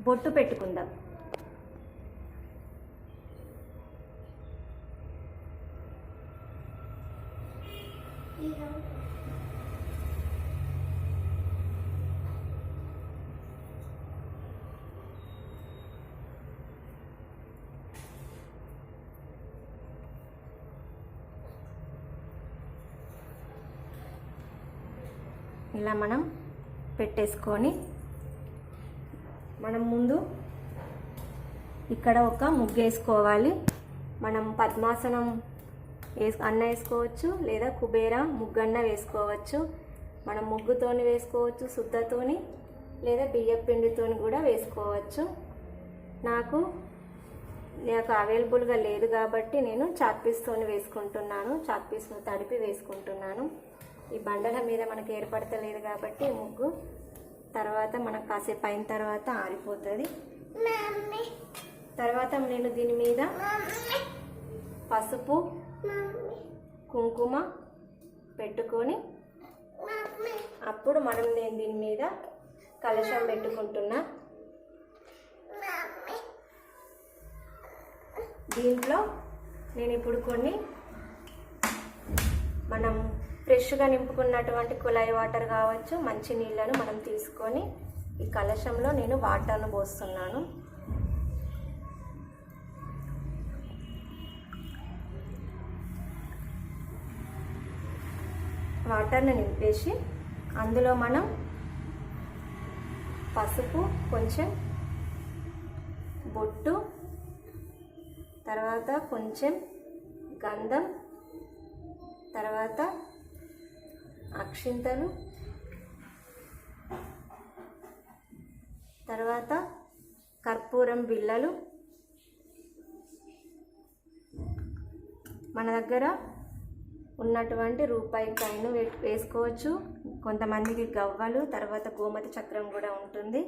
బొట్టు పెట్టుకుందాం. ఇలా మనం పెట్టేసుకొని మనం ముందు ఇక్కడ ఒక ముగ్గు వేసుకోవాలి. మనం పద్మాసనం అన్న వేసుకోవచ్చు, లేదా కుబేర ముగ్గన్న వేసుకోవచ్చు. మనం ముగ్గుతోని వేసుకోవచ్చు, శుద్ధతోని, లేదా బియ్యం పిండితోని కూడా వేసుకోవచ్చు. నాకు అవైలబుల్గా లేదు కాబట్టి నేను చాక్ పీస్తోని వేసుకుంటున్నాను. చాక్ పీస్ను తడిపి వేసుకుంటున్నాను. ఈ బండల మీద మనకు ఏర్పడతలేదు కాబట్టి ముగ్గు తర్వాత మనకు కాసేపు అయిన తర్వాత ఆరిపోతుంది. తర్వాత నేను దీని మీద పసుపు కుంకుమ పెట్టుకొని అప్పుడు నేను దీని మీద కలశం పెట్టుకుంటున్నా. దీంట్లో నేను ఇప్పుడు కొన్ని మనం ఫ్రెష్గా నింపుకున్నటువంటి కుళాయి వాటర్ కావచ్చు, మంచి నీళ్ళను మనం తీసుకొని ఈ కలశంలో నేను వాటర్ను పోస్తున్నాను. వాటర్ని నింపేసి అందులో మనం పసుపు, కొంచెం బొట్టు, తర్వాత కొంచెం గంధం, తర్వాత అక్షింతలు, తర్వాత కర్పూరం బిళ్ళలు, మన దగ్గర ఉన్నటువంటి రూపాయి కాయిన్ వేసుకోవచ్చు. కొంతమందికి గవ్వలు, తర్వాత గోమతి చక్రం కూడా ఉంటుంది,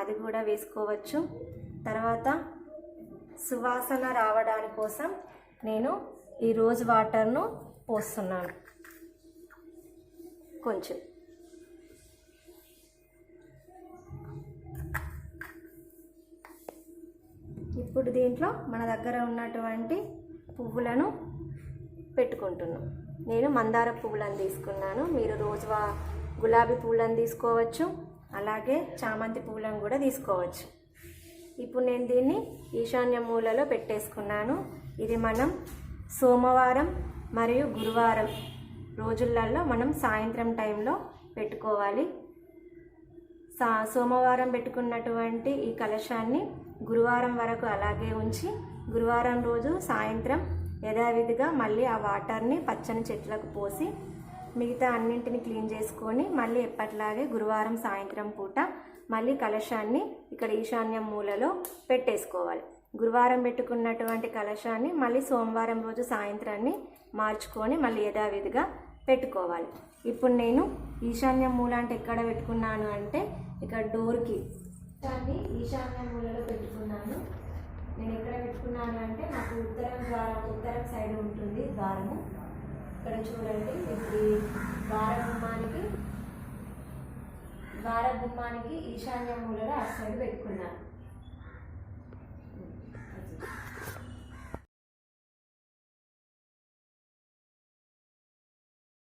అది కూడా వేసుకోవచ్చు. తర్వాత సువాసన రావడానికి కోసం నేను ఈ రోజ్ వాటర్ను పోస్తున్నాను కొంచెం. ఇప్పుడు దీంట్లో మన దగ్గర ఉన్నటువంటి పువ్వులను పెట్టుకుంటున్నాం. నేను మందార పువ్వులను తీసుకున్నాను. మీరు గులాబీ పువ్వులను తీసుకోవచ్చు, అలాగే చామంతి పువ్వులను కూడా తీసుకోవచ్చు. ఇప్పుడు నేను దీన్ని ఈశాన్య మూలలో పెట్టేసుకున్నాను. ఇది మనం సోమవారం మరియు గురువారం రోజులలో మనం సాయంత్రం టైంలో పెట్టుకోవాలి. సోమవారం పెట్టుకున్నటువంటి ఈ కలశాన్ని గురువారం వరకు అలాగే ఉంచి గురువారం రోజు సాయంత్రం యథావిధిగా మళ్ళీ ఆ వాటర్ని పచ్చని చెట్లకు పోసి మిగతా అన్నింటిని క్లీన్ చేసుకొని మళ్ళీ ఎప్పట్లాగే గురువారం సాయంత్రం పూట మళ్ళీ కలశాన్ని ఇక్కడ ఈశాన్యం మూలలో పెట్టేసుకోవాలి. గురువారం పెట్టుకున్నటువంటి కలశాన్ని మళ్ళీ సోమవారం రోజు సాయంత్రాన్ని మార్చుకొని మళ్ళీ యథావిధిగా పెట్టుకోవాలి. ఇప్పుడు నేను ఈశాన్యం మూల అంటే ఎక్కడ పెట్టుకున్నాను అంటే ఇక్కడ డోర్కి ఈశాన్య మూలలో పెట్టుకున్నాను. నేను ఎక్కడ పెట్టుకున్నాను అంటే నాకు ఉత్తరం సైడ్ ఉంటుంది ద్వారము. ఇక్కడ చూడండి, ఇప్పుడు ద్వార గుమ్మానికి ఈశాన్య మూలలో అటు సైడ్ పెట్టుకున్నాను.